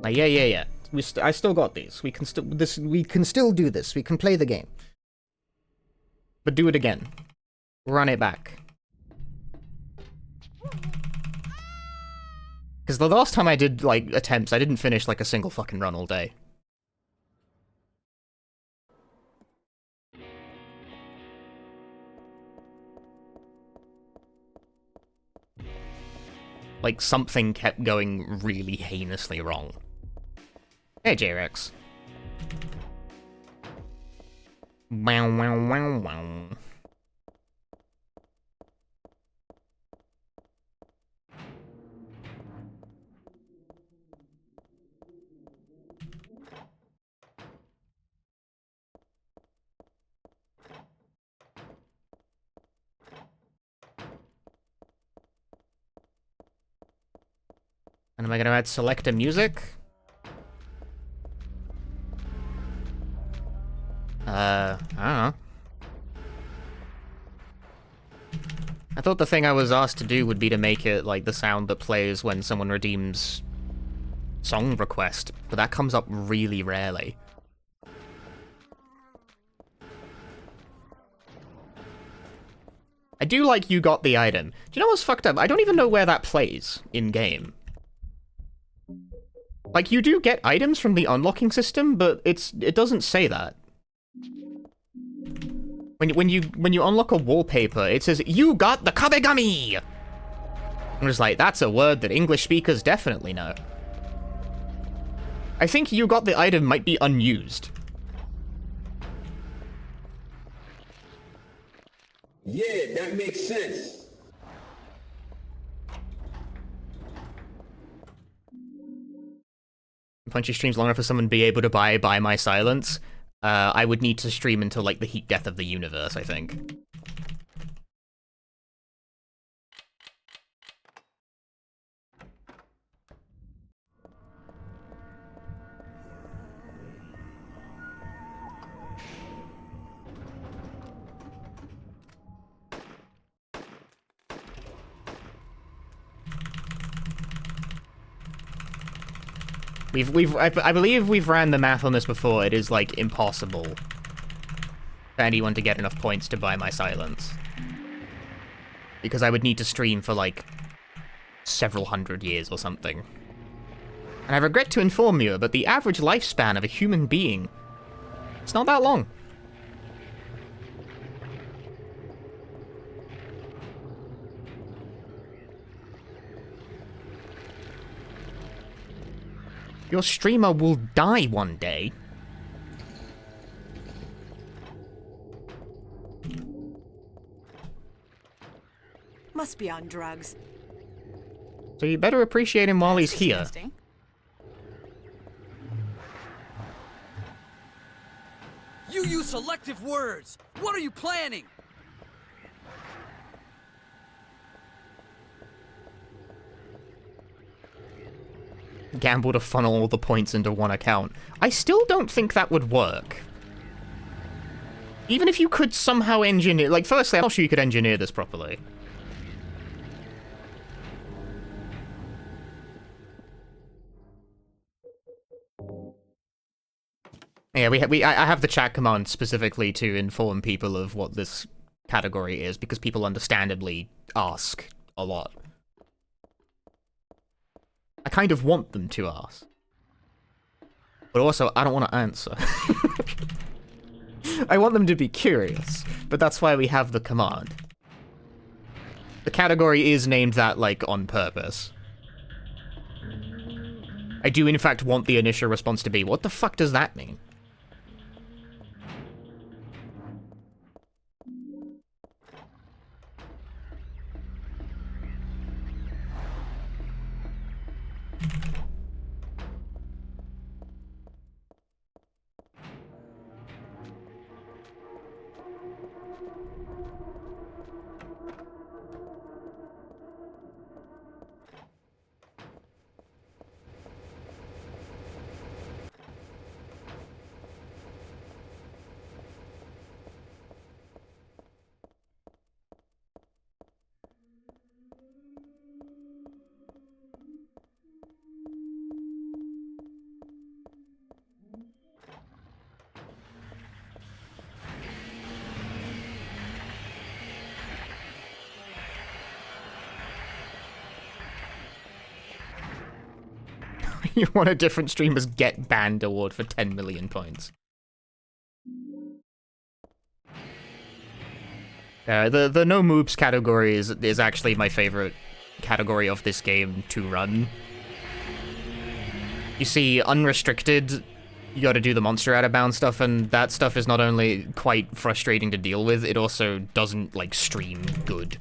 Like, yeah. I still got these. We can still do this. We can play the game. But do it again. Run it back. Because the last time I did, like, attempts, I didn't finish, like, a single fucking run all day. Like, something kept going really heinously wrong. Hey, J-Rex. Wow. And am I gonna add selector music? I don't know. I thought the thing I was asked to do would be to make it, like, the sound that plays when someone redeems song request, but that comes up really rarely. I do like you got the item. Do you know what's fucked up? I don't even know where that plays in-game. Like, you do get items from the unlocking system, but it doesn't say that. When you unlock a wallpaper, it says, "You got the Kabegami!" I'm just like, that's a word that English speakers definitely know. I think "you got the item" might be unused. Yeah, that makes sense. Punchy streams long enough for someone to be able to buy my silence. I would need to stream until, like, the heat death of the universe, I think. I believe we've ran the math on this before. It is, like, impossible for anyone to get enough points to buy my silence. Because I would need to stream for, like, several hundred years or something. And I regret to inform you, but the average lifespan of a human being, it's not that long. Your streamer will die one day. Must be on drugs. So you better appreciate him while he's here. You use selective words! What are you planning? Gamble to funnel all the points into one account. I still don't think that would work. Even if you could somehow engineer... Like, firstly, I'm not sure you could engineer this properly. Yeah, I have the chat command specifically to inform people of what this category is, because people understandably ask a lot. I kind of want them to ask. But also, I don't want to answer. I want them to be curious, but that's why we have the command. The category is named that, like, on purpose. I do, in fact, want the initial response to be, what the fuck does that mean? You want a different streamer's Get Banned award for 10 million points. The no MOoBs category is actually my favorite category of this game to run. You see, unrestricted, you gotta do the monster out of bounds stuff, and that stuff is not only quite frustrating to deal with, it also doesn't, like, stream good.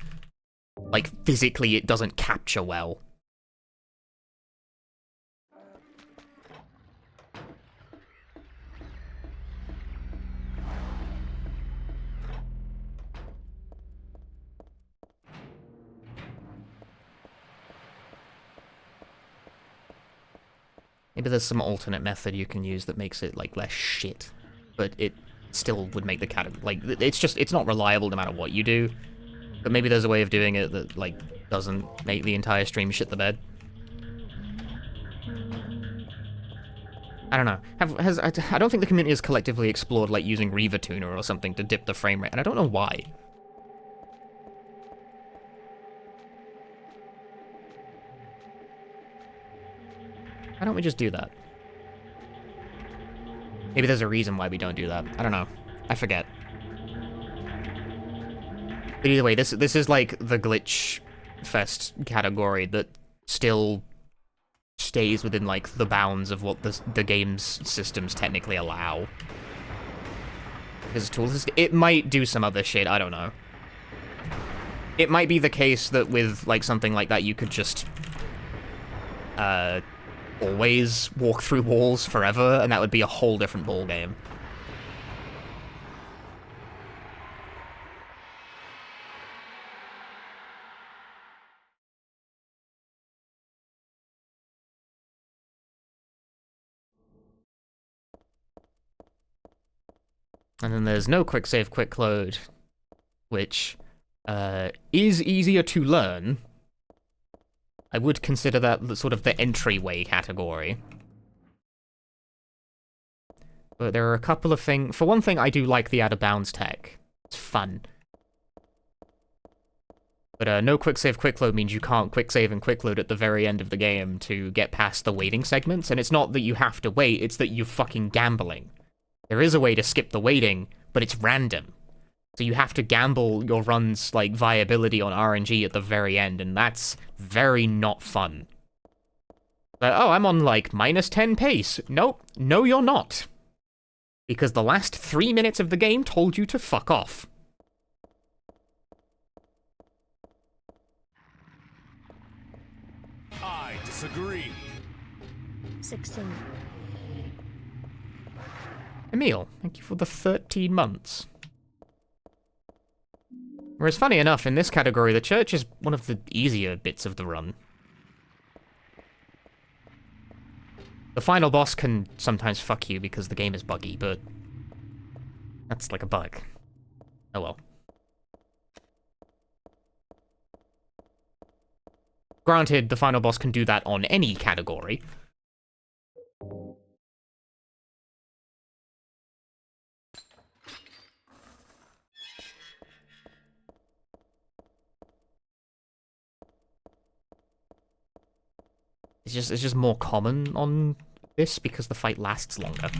Like, physically, it doesn't capture well. Maybe there's some alternate method you can use that makes it, like, less shit. But it still would make the category... Like, it's not reliable no matter what you do. But maybe there's a way of doing it that, like, doesn't make the entire stream shit the bed. I don't know. I don't think the community has collectively explored, like, using Reaver Tuner or something to dip the frame rate, and I don't know why. Why don't we just do that? Maybe there's a reason why we don't do that. I don't know. I forget. But either way, this is like the glitch fest category that still stays within like the bounds of what the game's systems technically allow. As tools, it might do some other shit. I don't know. It might be the case that with like something like that, you could just always walk through walls forever, and that would be a whole different ballgame. And then there's no quick save, quick load, which is easier to learn. I would consider that sort of the entryway category. But there are a couple of things... For one thing, I do like the out-of-bounds tech. It's fun. But no quick save, quick load means you can't quick save and quick load at the very end of the game to get past the waiting segments, and it's not that you have to wait, it's that you're fucking gambling. There is a way to skip the waiting, but it's random. So you have to gamble your run's, like, viability on RNG at the very end, and that's very not fun. Oh, I'm on, like, -10 pace. Nope. No, you're not. Because the last 3 minutes of the game told you to fuck off. I disagree. 16. Emil, thank you for the 13 months. Whereas, funny enough, in this category, the church is one of the easier bits of the run. The final boss can sometimes fuck you because the game is buggy, but that's like a bug. Oh well. Granted, the final boss can do that on any category. It's just more common on this because the fight lasts longer.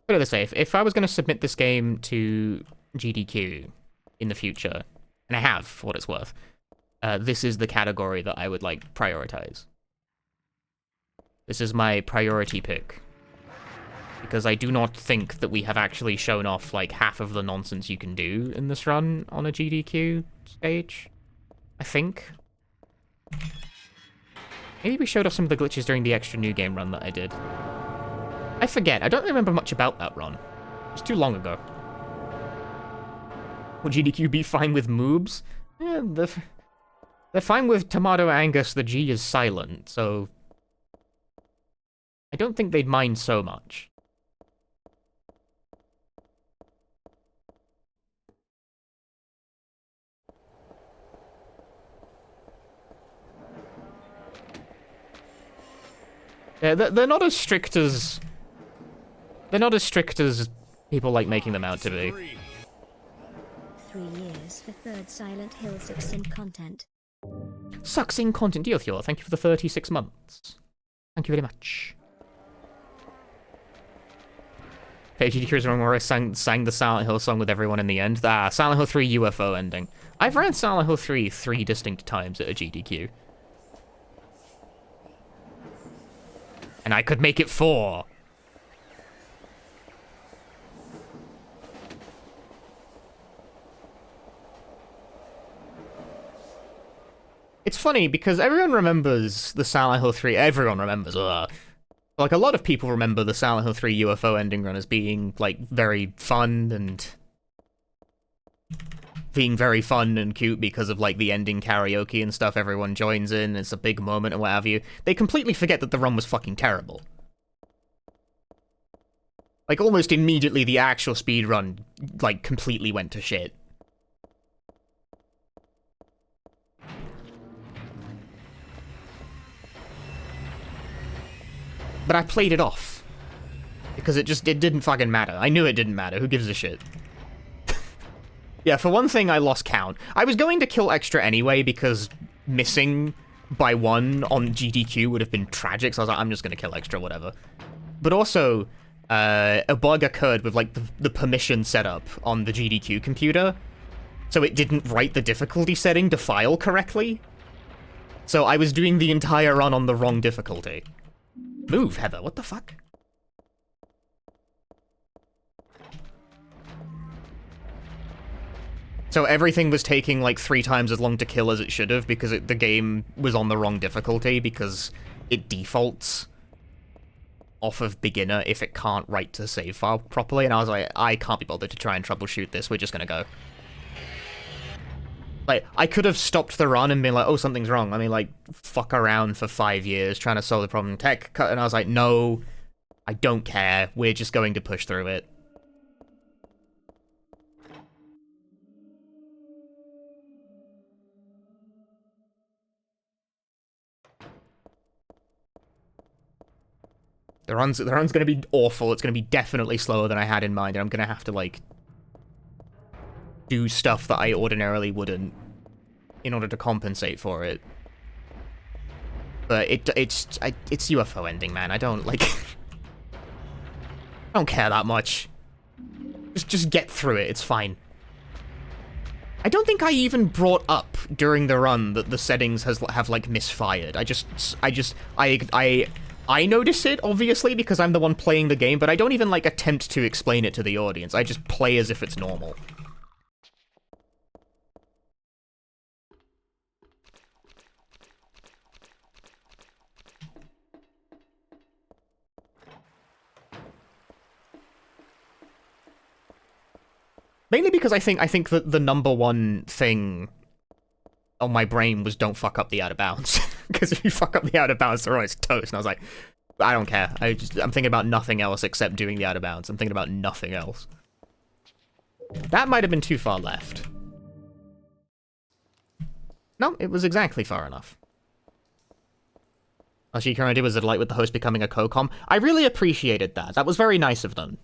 Put it this way, if I was going to submit this game to GDQ in the future, and I have, for what it's worth, this is the category that I would, like, prioritize. This is my priority pick. Because I do not think that we have actually shown off, like, half of the nonsense you can do in this run on a GDQ stage. I think. Maybe we showed off some of the glitches during the extra new game run that I did. I forget. I don't remember much about that run. It was too long ago. Will GDQ be fine with MOoBs? Yeah, they're fine with Tomato Angus. The G is silent, so I don't think they'd mind so much. Yeah, they're not as strict as... They're not as strict as people like making them out to be. 3 years for third Silent Hill succinct content. Succinct content, Diothior. Thank you for the 36 months. Thank you very much. Okay, GDQ is wrong where I sang the Silent Hill song with everyone in the end. Ah, Silent Hill 3 UFO ending. I've ran Silent Hill 3 3 distinct times at a GDQ. And I could make it 4. It's funny because everyone remembers the Silent Hill 3. Everyone remembers. Like, a lot of people remember the Silent Hill 3 UFO ending run as being, like, very fun and... being very fun and cute because of, like, the ending karaoke and stuff everyone joins in. It's a big moment and what have you. They completely forget that the run was fucking terrible. Like, almost immediately, the actual speedrun, like, completely went to shit. But I played it off. Because it didn't fucking matter. I knew it didn't matter. Who gives a shit? Yeah, for one thing, I lost count. I was going to kill extra anyway, because missing by 1 on GDQ would have been tragic, so I was like, I'm just gonna kill extra, whatever. But also, a bug occurred with, like, the permission setup on the GDQ computer, so it didn't write the difficulty setting to file correctly. So I was doing the entire run on the wrong difficulty. Move, Heather, what the fuck? So everything was taking like 3 times as long to kill as it should have because the game was on the wrong difficulty because it defaults off of beginner if it can't write to save file properly, and I was like, I can't be bothered to try and troubleshoot this, we're just gonna go. Like, I could have stopped the run and been like, oh, something's wrong. I mean, like, fuck around for 5 years trying to solve the problem. Tech cut, and I was like, no, I don't care. We're just going to push through it. The run's gonna be awful. It's gonna be definitely slower than I had in mind, and I'm gonna have to, like, do stuff that I ordinarily wouldn't in order to compensate for it. But it's UFO ending, man. I don't, like... I don't care that much. Just get through it. It's fine. I don't think I even brought up during the run that the settings have like misfired. I notice it, obviously, because I'm the one playing the game, but I don't even, like, attempt to explain it to the audience. I just play as if it's normal. Mainly because I think that the number 1 thing on my brain was don't fuck up the out of bounds. Because if you fuck up the out of bounds, they're always toast. And I was like, I don't care. I'm thinking about nothing else except doing the out of bounds. I'm thinking about nothing else. That might have been too far left. No, it was exactly far enough. All she currently did was a delight with the host becoming a co-com. I really appreciated that. That was very nice of them.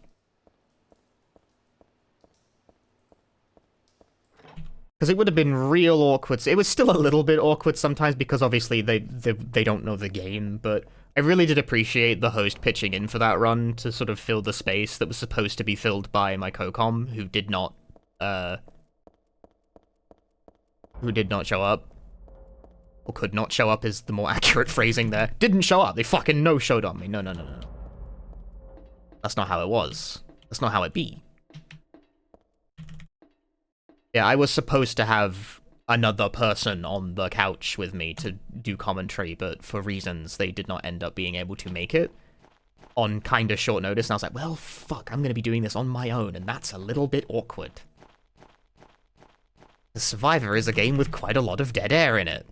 Because it would have been real awkward. It was still a little bit awkward sometimes because obviously they don't know the game, but I really did appreciate the host pitching in for that run to sort of fill the space that was supposed to be filled by my co-com, who did not show up. Or could not show up is the more accurate phrasing there. Didn't show up. They fucking no-showed on me. No. That's not how it was. That's not how it be. Yeah, I was supposed to have another person on the couch with me to do commentary, but for reasons they did not end up being able to make it on kind of short notice, and I was like, well, fuck, I'm going to be doing this on my own, and that's a little bit awkward. The Survivor is a game with quite a lot of dead air in it.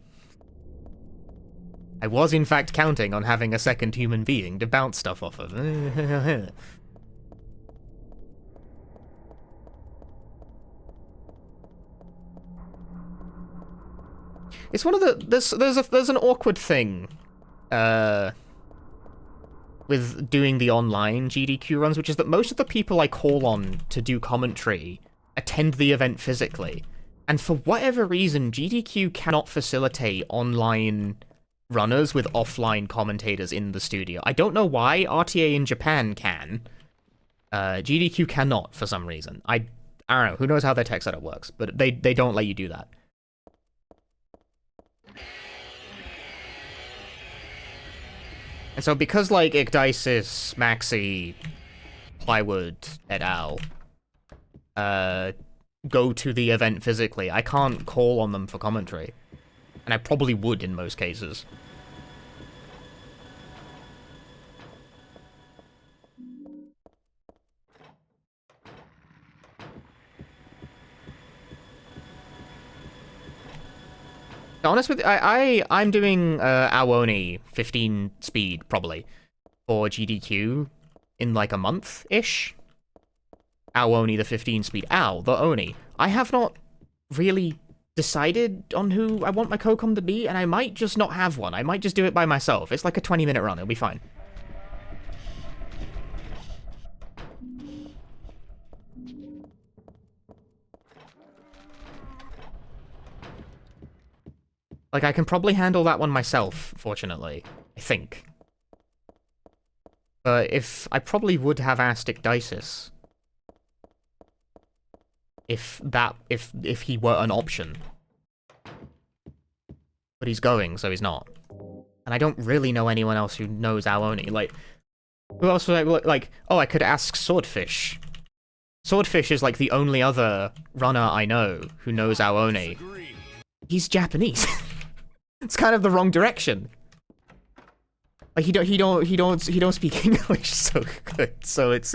I was, in fact, counting on having a second human being to bounce stuff off of. It's one of the there's an awkward thing with doing the online GDQ runs, which is that most of the people I call on to do commentary attend the event physically. And for whatever reason, GDQ cannot facilitate online runners with offline commentators in the studio. I don't know why. RTA in Japan can. GDQ cannot for some reason. I don't know. Who knows how their tech setup works, but they don't let you do that. And so because, like, Icdisis, Maxi, Plywood, et al. Go to the event physically, I can't call on them for commentary. And I probably would in most cases. To be honest with you, I'm doing Awoni 15 speed, probably, for GDQ in like a month-ish. Awoni the 15 speed. The Oni. I have not really decided on who I want my co-com to be, and I might just not have one. I might just do it by myself. It's like a 20-minute run. It'll be fine. Like, I can probably handle that one myself, fortunately. I think. But if... I probably would have asked Icdisis. If he were an option. But he's going, so he's not. And I don't really know anyone else who knows Awoni. Like, who else would I... Like, oh, I could ask Swordfish. Swordfish is, like, the only other runner I know who knows Awoni. He's Japanese. It's kind of the wrong direction. Like he don't speak English so good. So it's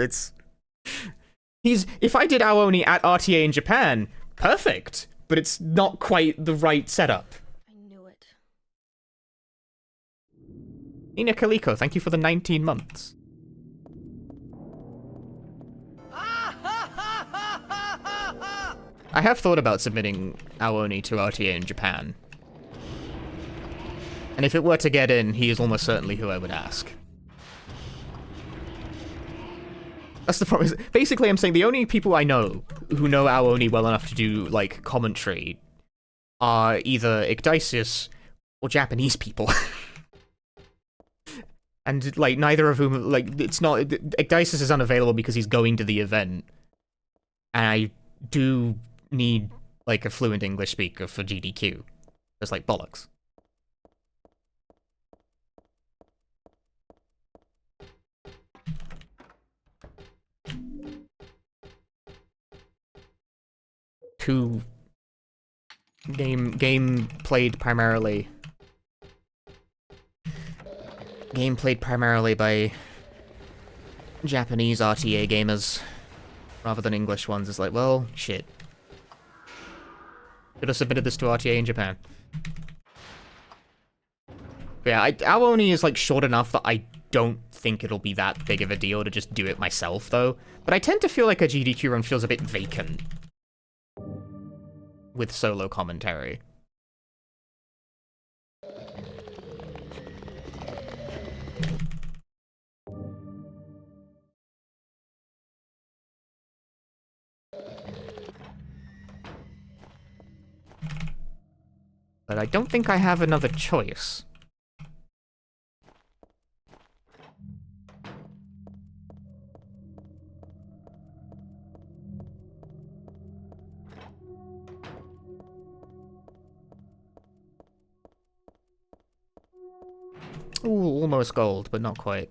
if I did Awoni at RTA in Japan, perfect. But it's not quite the right setup. I knew it. Nina Kaliko, thank you for the 19 months. I have thought about submitting Awoni to RTA in Japan. And if it were to get in, he is almost certainly who I would ask. That's the problem. Basically, I'm saying the only people I know who know Awoni well enough to do, like, commentary are either Icdisis or Japanese people. And, like, neither of whom, like, it's not... Icdisis is unavailable because he's going to the event. And I do need, like, a fluent English speaker for GDQ. It's like, bollocks. Game played primarily by Japanese RTA gamers rather than English ones. Is like, well, shit. Should have submitted this to RTA in Japan. But yeah, Awoni is like short enough that I don't think it'll be that big of a deal to just do it myself, though. But I tend to feel like a GDQ run feels a bit vacant with solo commentary. But I don't think I have another choice. Ooh, almost gold, but not quite.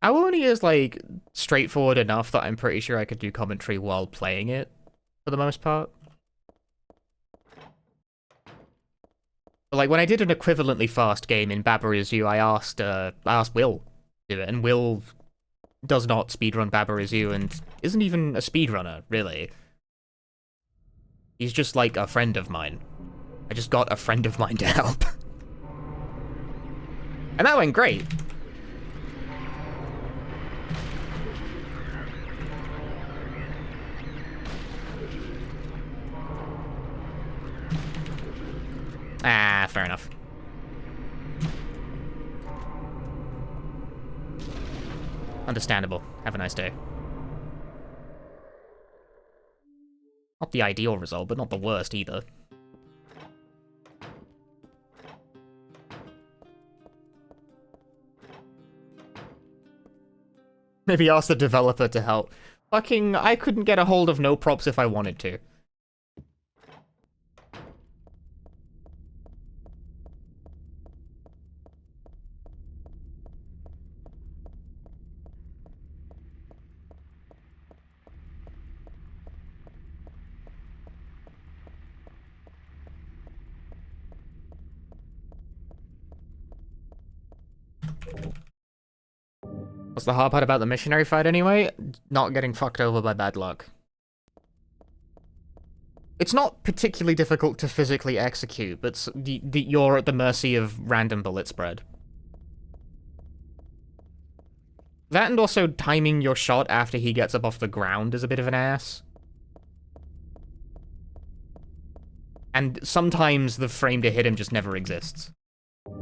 Awoni is, like, straightforward enough that I'm pretty sure I could do commentary while playing it, for the most part. But, like, when I did an equivalently fast game in Baba Is You, I asked Will to do it, and Will does not speedrun Baba Is You and isn't even a speedrunner, really. He's just, like, a friend of mine. I just got a friend of mine to help. And that went great. Ah, fair enough. Understandable. Have a nice day. Not the ideal result, but not the worst either. Maybe ask the developer to help. Fucking, I couldn't get a hold of no props if I wanted to. What's the hard part about the missionary fight anyway? Not getting fucked over by bad luck. It's not particularly difficult to physically execute, but you're at the mercy of random bullet spread. That and also timing your shot after he gets up off the ground is a bit of an ass. And sometimes the frame to hit him just never exists.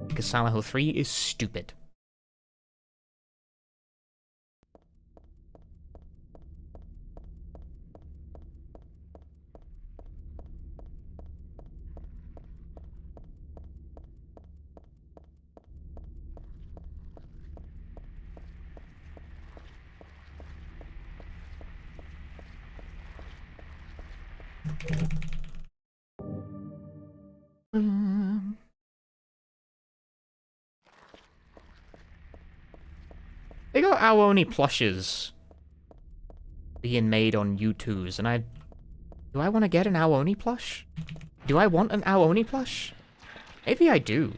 Because Silent Hill 3 is stupid. They got Aoni plushes being made on U2s, and do I want to get an Aoni plush? Do I want an Aoni plush? Maybe I do.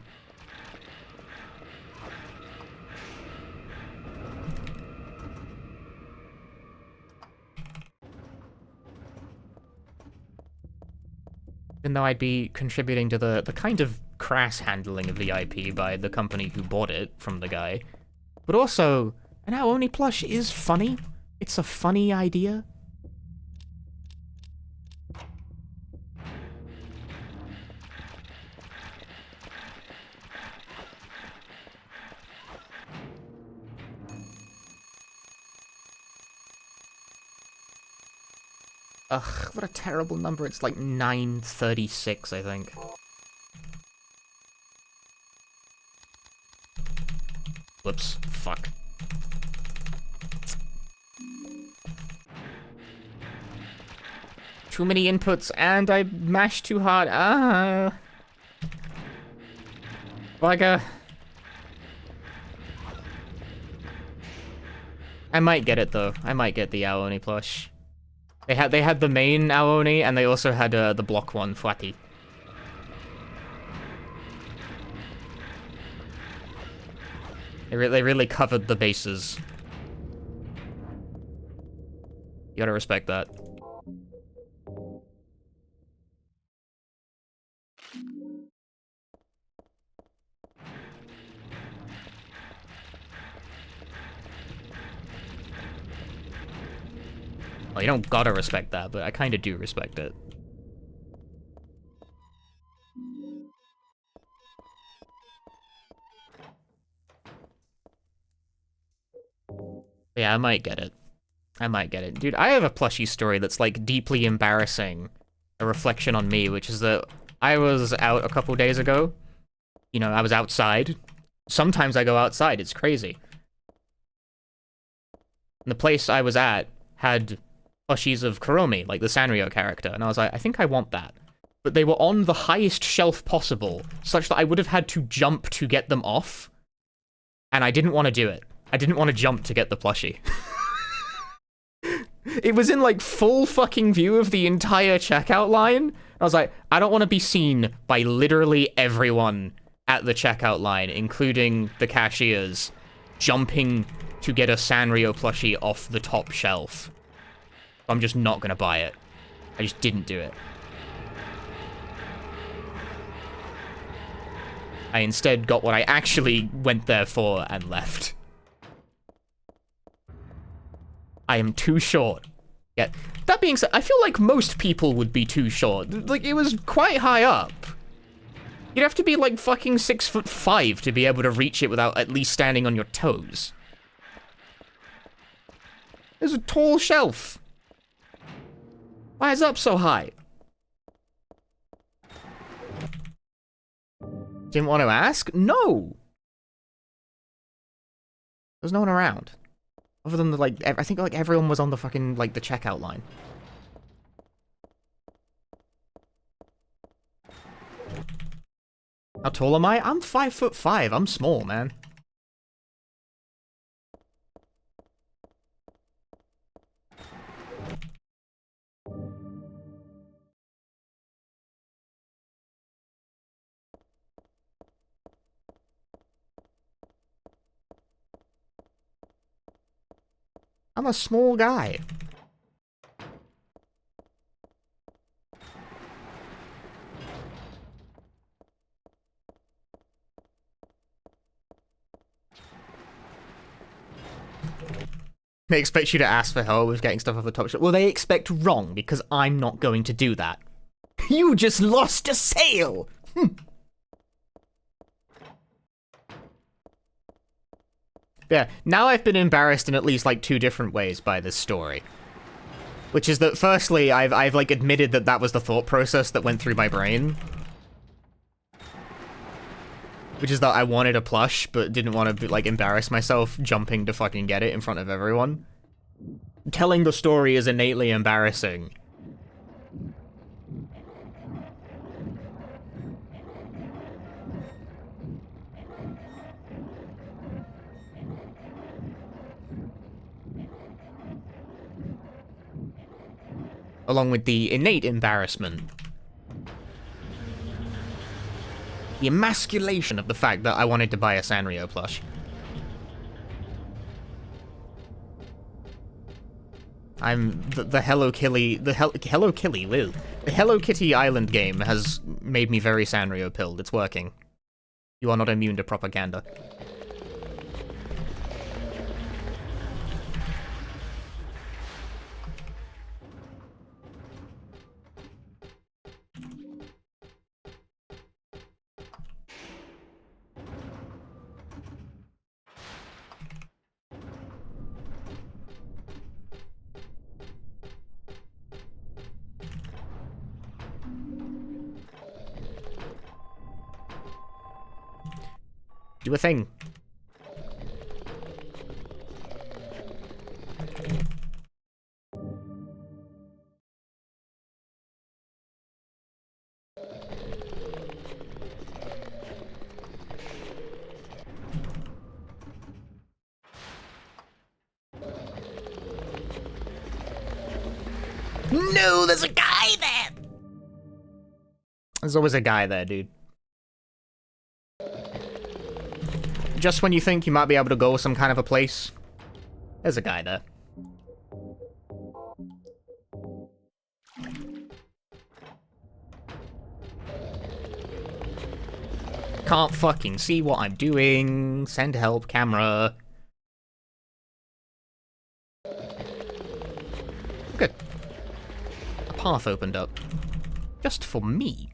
Even though I'd be contributing to the kind of crass handling of the IP by the company who bought it from the guy. But also, an Aoni plush is funny. It's a funny idea. Ugh, what a terrible number. It's like 936, I think. Whoops. Fuck. Too many inputs, and I mashed too hard. Ah. Bugger. I might get it, though. I might get the Aoni plush. They had the main Aoni, and they also had the block one, Fwati. They really covered the bases. You gotta respect that. Well, you don't gotta respect that, but I kinda do respect it. Yeah, I might get it. I might get it. Dude, I have a plushie story that's, like, deeply embarrassing. A reflection on me, which is that I was out a couple days ago. You know, I was outside. Sometimes I go outside, it's crazy. And the place I was at had plushies of Kuromi, like the Sanrio character, and I was like, I think I want that. But they were on the highest shelf possible, such that I would have had to jump to get them off, and I didn't want to do it. I didn't want to jump to get the plushie. It was in, like, full fucking view of the entire checkout line. I was like, I don't want to be seen by literally everyone at the checkout line, including the cashiers, jumping to get a Sanrio plushie off the top shelf. I'm just not gonna buy it. I just didn't do it. I instead got what I actually went there for and left. I am too short. Yeah. That being said, I feel like most people would be too short. Like, it was quite high up. You'd have to be like fucking 6'5" to be able to reach it without at least standing on your toes. There's a tall shelf. Why is it up so high? Didn't want to ask? No! There's no one around. Other than the, like, I think, like, everyone was on the fucking, like, the checkout line. How tall am I? I'm 5'5". I'm small, man. I'm a small guy. They expect you to ask for help with getting stuff off the top shelf. Well, they expect wrong, because I'm not going to do that. You just lost a sale! Yeah, now I've been embarrassed in at least, like, 2 different ways by this story. Which is that, firstly, I've like, admitted that that was the thought process that went through my brain. Which is that I wanted a plush, but didn't want to, like, embarrass myself jumping to fucking get it in front of everyone. Telling the story is innately embarrassing. Along with the innate embarrassment. The emasculation of the fact that I wanted to buy a Sanrio plush. I'm the Hello Kitty, the Hello Kitty, woo. The Hello Kitty Island game has made me very Sanrio pilled. It's working. You are not immune to propaganda. Do a thing. No, there's a guy there! There's always a guy there, dude. Just when you think you might be able to go some kind of a place, there's a guy there. Can't fucking see what I'm doing. Send help, camera. Good. A path opened up. Just for me.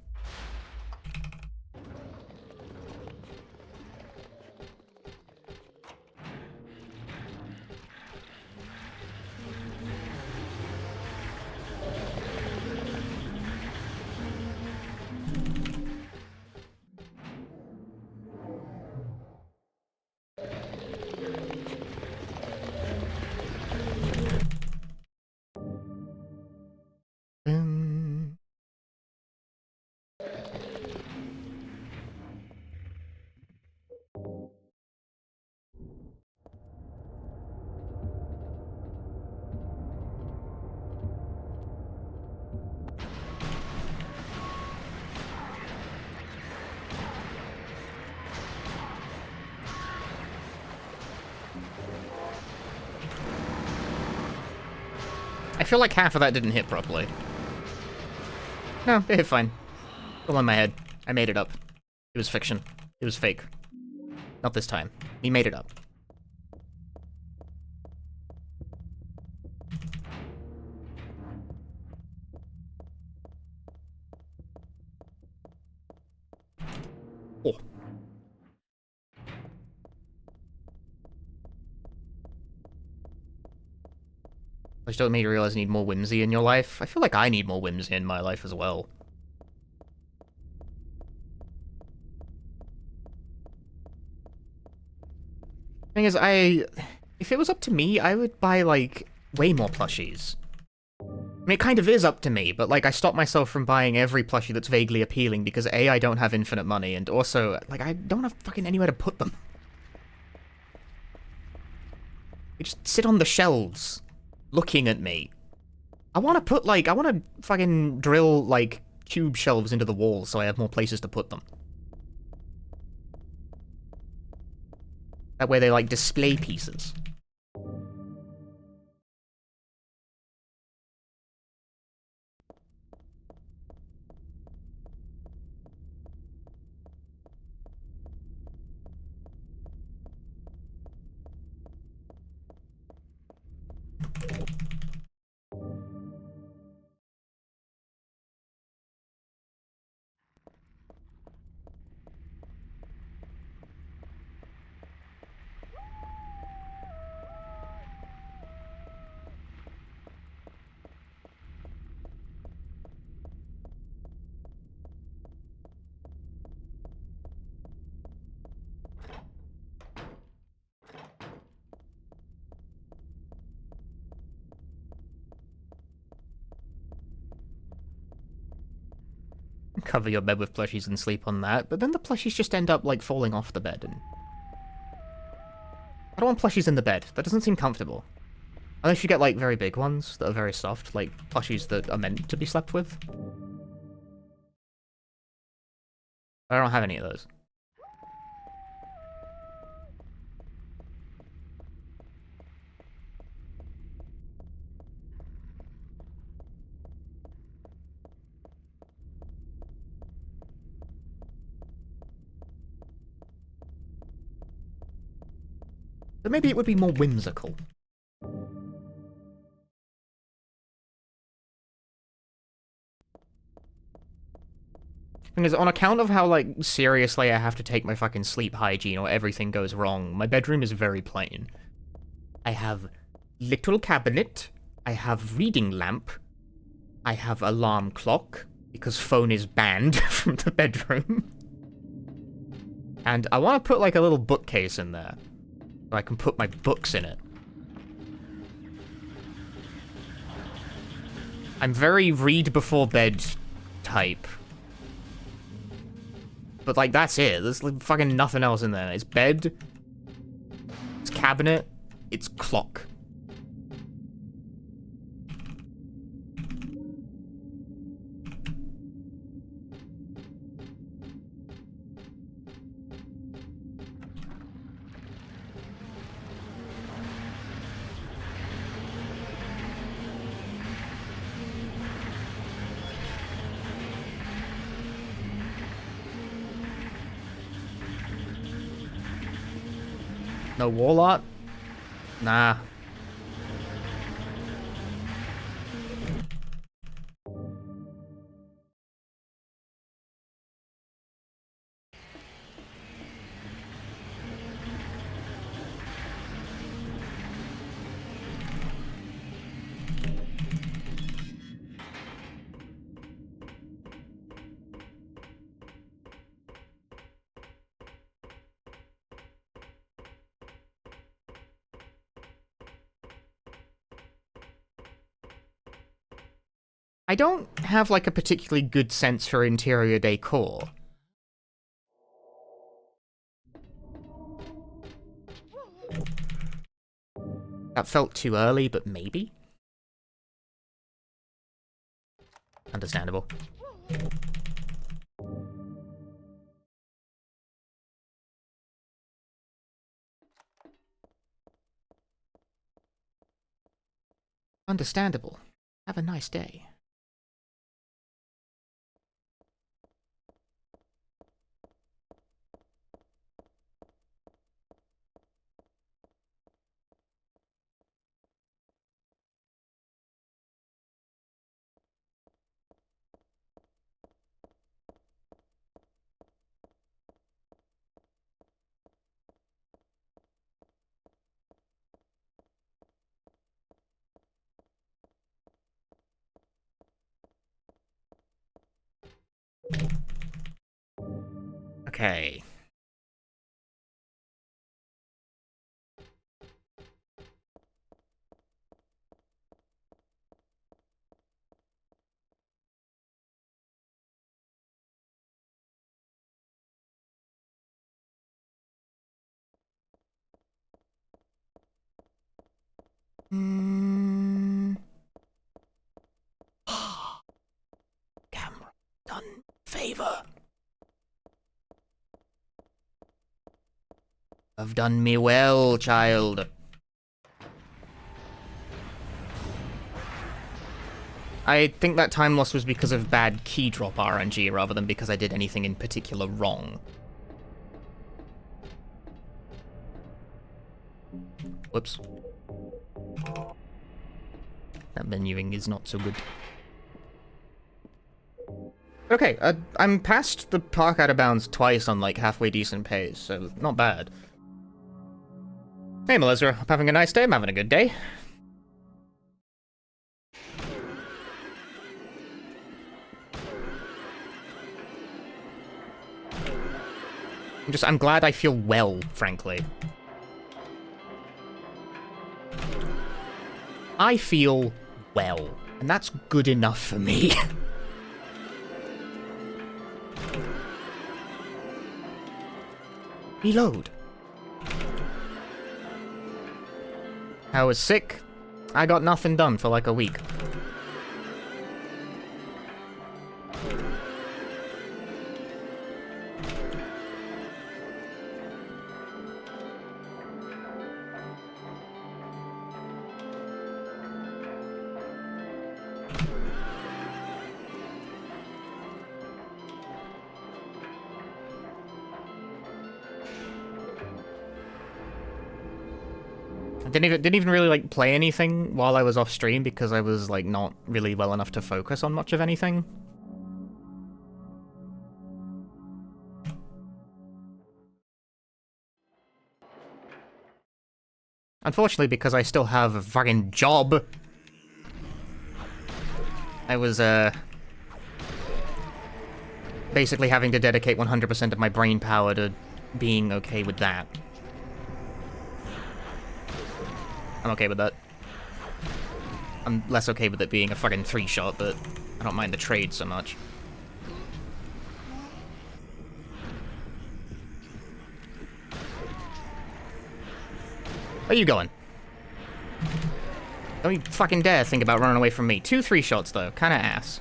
I feel like half of that didn't hit properly. No, it hit fine. All in my head. I made it up. It was fiction. It was fake. Not this time. He made it up. Oh. Which don't make you realize you need more whimsy in your life. I feel like I need more whimsy in my life as well. Thing is, if it was up to me, I would buy, like, way more plushies. I mean, it kind of is up to me, but, like, I stop myself from buying every plushie that's vaguely appealing because A, I don't have infinite money, and also, like, I don't have fucking anywhere to put them. They just sit on the shelves, looking at me. I want to put, like, I want to fucking drill, like, cube shelves into the walls so I have more places to put them. That way they, like, display pieces. Cover your bed with plushies and sleep on that, but then the plushies just end up, like, falling off the bed, and... I don't want plushies in the bed. That doesn't seem comfortable. Unless you get, like, very big ones that are very soft, like plushies that are meant to be slept with. I don't have any of those. But maybe it would be more whimsical. Because on account of how, like, seriously I have to take my fucking sleep hygiene or everything goes wrong, my bedroom is very plain. I have little cabinet, I have reading lamp, I have alarm clock, because phone is banned from the bedroom. And I want to put, like, a little bookcase in there, so I can put my books in it. I'm very read before bed type. But, like, that's it. There's like, fucking nothing else in there. It's bed, it's cabinet, it's clock. No wall art? Nah. I don't have, like, a particularly good sense for interior decor. That felt too early, but maybe? Understandable. Understandable. Have a nice day. Okay. Camera, done favor. Have done me well, child. I think that time loss was because of bad key drop RNG rather than because I did anything in particular wrong. Whoops. That menuing is not so good. Okay, I'm past the park out of bounds twice on like halfway decent pace, so not bad. Hey Melissa, I'm having a nice day, I'm having a good day. I'm glad I feel well, frankly. I feel well, and that's good enough for me. Reload. I was sick. I got nothing done for like a week. Didn't even really like play anything while I was off stream because I was like not really well enough to focus on much of anything. Unfortunately, because I still have a fucking job, I was basically having to dedicate 100% of my brain power to being okay with that. I'm okay with that. I'm less okay with it being a fucking 3-shot, but I don't mind the trade so much. Where are you going? Don't you fucking dare think about running away from me. 2 3-shots though, kinda ass.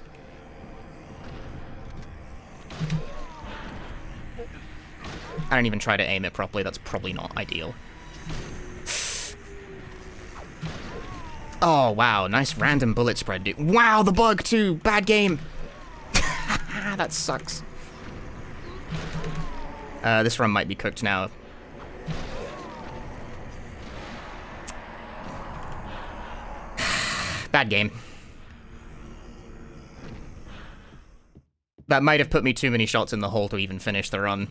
I don't even try to aim it properly, that's probably not ideal. Oh, wow, nice random bullet spread, dude. Wow, the bug, too! Bad game! That sucks. This run might be cooked now. Bad game. That might have put me too many shots in the hole to even finish the run.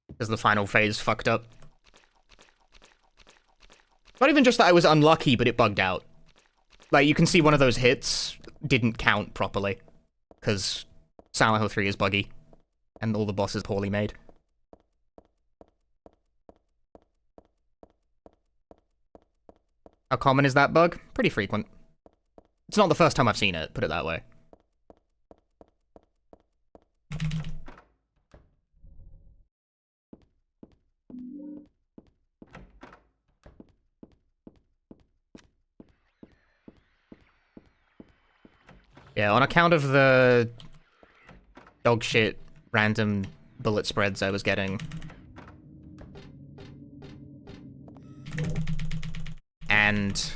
Because the final phase fucked up. Not even just that I was unlucky, but it bugged out. Like, you can see one of those hits didn't count properly. Because Silent Hill 3 is buggy. And all the bosses poorly made. How common is that bug? Pretty frequent. It's not the first time I've seen it, put it that way. Yeah, on account of the dog shit random bullet spreads I was getting. And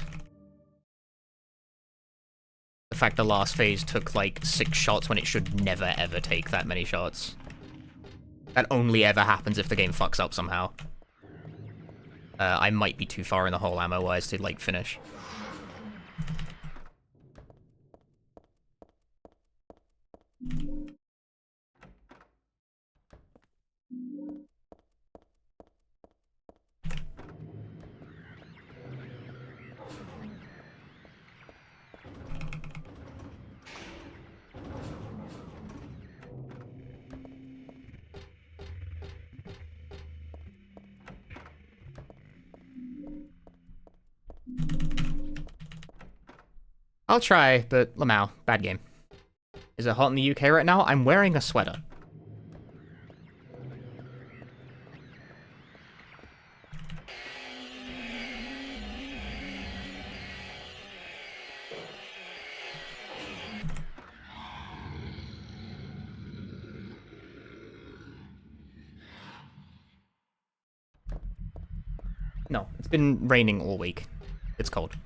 the fact the last phase took like 6 shots when it should never ever take that many shots. That only ever happens if the game fucks up somehow. I might be too far in the hole ammo-wise to like finish. I'll try, but Lamau, bad game. Is it hot in the UK right now? I'm wearing a sweater. No, it's been raining all week. It's cold.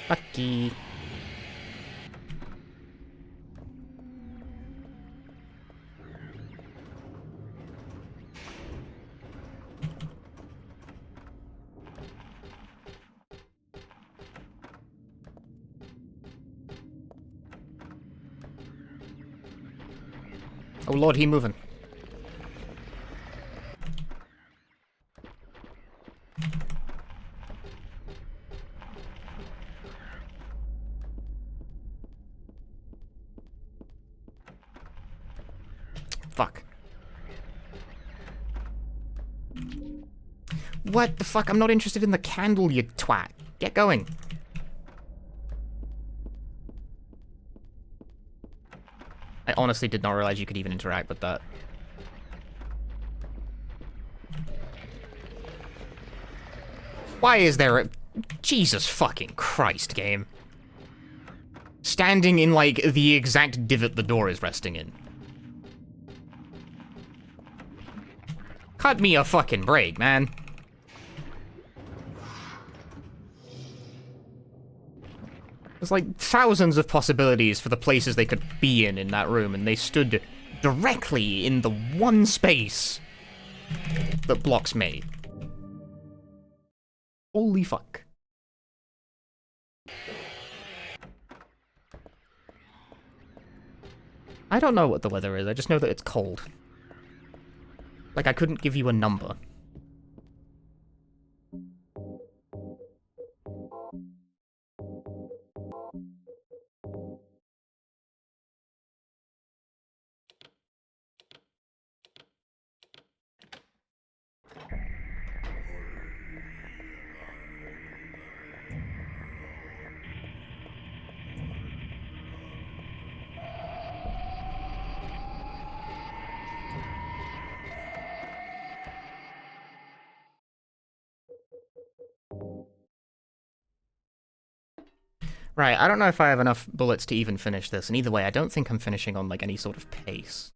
Lucky. Oh lord, he moving. Fuck. What the fuck? I'm not interested in the candle, you twat. Get going. I honestly did not realize you could even interact with that. Why is there a... Jesus fucking Christ, game. Standing in, like, the exact divot the door is resting in. Cut me a fucking break, man. There's like thousands of possibilities for the places they could be in that room, and they stood directly in the one space that blocks me. Holy fuck. I don't know what the weather is, I just know that it's cold. Like, I couldn't give you a number. Right, I don't know if I have enough bullets to even finish this, and either way, I don't think I'm finishing on, like, any sort of pace.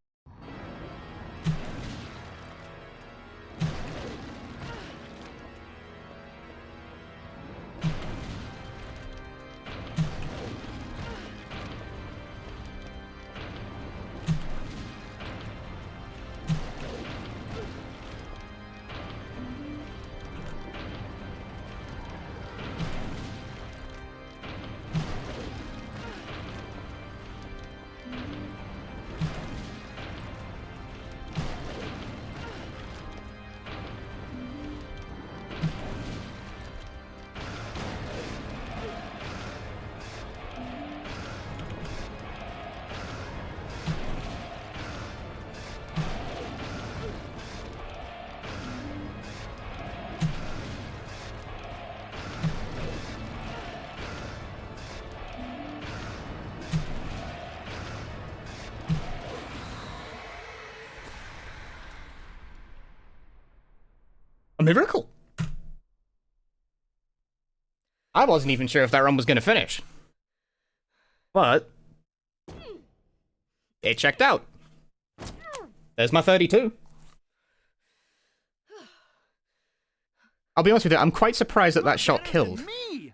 A miracle! I wasn't even sure if that run was gonna finish. But... it checked out. There's my 32. I'll be honest with you, I'm quite surprised that You're that shot better killed. than me.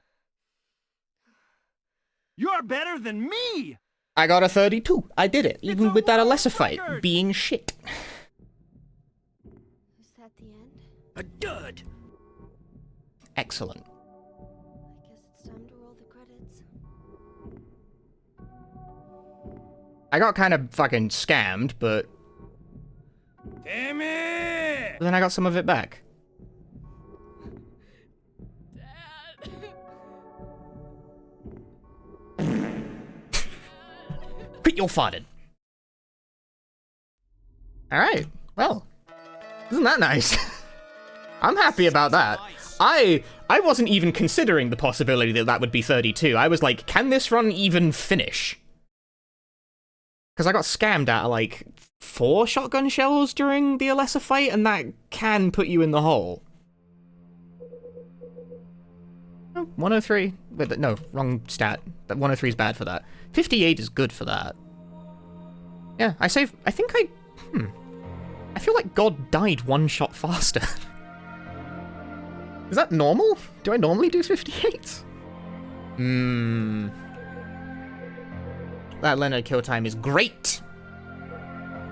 You're better than me. I got a 32. I did it, even a with that world lesser fight record! being shit. Is that the end? A dud. Excellent. I guess it's time to roll the credits. I got kind of fucking scammed, but Damn it! then I got some of it back. Quit your farting. Alright, well. Isn't that nice? I'm happy about that. I wasn't even considering the possibility that that would be 32. I was like, can this run even finish? Because I got scammed out of like 4 shotgun shells during the Alessa fight, and that can put you in the hole. Oh, 103. Wait, no, wrong stat. That 103 is bad for that. 58 is good for that. Yeah, I think I feel like God died 1 shot faster. Is that normal? Do I normally do 58? That Leonard kill time is great!